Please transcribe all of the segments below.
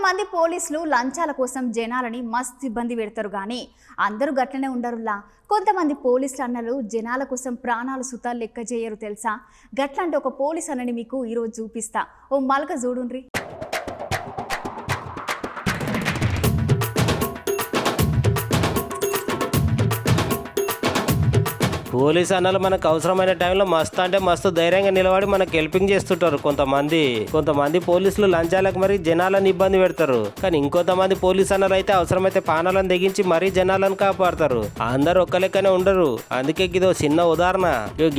కొంతమంది పోలీసులు లంచాల కోసం జనాలని మస్తు ఇబ్బంది పెడతారు కానీ అందరూ గట్లనే ఉండరులా. కొంతమంది పోలీసులు అన్నలు జనాల కోసం ప్రాణాలు సుతాలు లెక్క చేయరు తెలుసా. గట్లంటే ఒక పోలీస్ అన్నని మీకు ఈరోజు చూపిస్తా. ఓ మలక చూడుండ్రి. పోలీస్ అన్నలు మనకు అవసరమైన టైంలో మస్తు అంటే మస్తు ధైర్యంగా నిలబడి మనకు హెల్పింగ్ చేస్తుంటారు. కొంతమంది పోలీసులు లంచాలకు మరి జనాలను ఇబ్బంది పెడతారు. కానీ ఇంకొంతమంది పోలీస్ అన్నలు అయితే అవసరమైతే పానాలను తెగించి మరీ జనాలను కాపాడతారు. అందరు ఒక్క లెక్కనే ఉండరు. అందుకే ఇదో చిన్న ఉదాహరణ.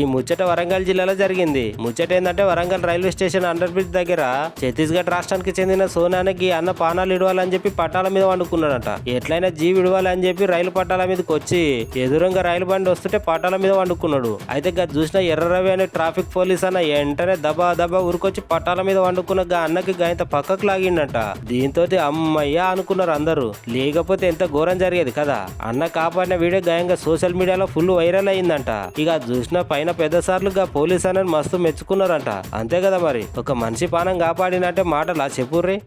ఈ ముచ్చట వరంగల్ జిల్లాలో జరిగింది. ముచ్చట ఏంటంటే Warangal railway station under bridge దగ్గర ఛత్తీస్గఢ్ రాష్ట్రానికి చెందిన సోనానికి అన్న పానాలు ఇడవాలని చెప్పి పట్టాల మీద వండుకున్నాడట. ఎట్లయినా జీవి ఇడవాలని చెప్పి రైలు పట్టాల మీదకి వచ్చి ఎదురుగా రైలు బండి వస్తుంటే పట్టాల మీద వండుకున్నాడు. అయితే చూసిన ఎర్రరవి అనే ట్రాఫిక్ పోలీస్ అన్న వెంటనే దబా ఊరుకొచ్చి పట్టాల మీద వండుకున్న అన్నకి గాయంత పక్కకు లాగిండట. దీంతో అమ్మయ్యా అనుకున్నారు అందరూ. లేకపోతే ఎంత ఘోరం జరిగేది కదా. అన్న కాపాడిన వీడియో గాయంగా సోషల్ మీడియాలో ఫుల్ వైరల్ అయిందంట. ఇక చూసిన పైన పెద్ద సార్లు పోలీస్ అన్నని మస్తు మెచ్చుకున్నారంట. అంతే కదా మరి, ఒక మనిషి పానం కాపాడినంటే మాటలా చెప్పుర్రి.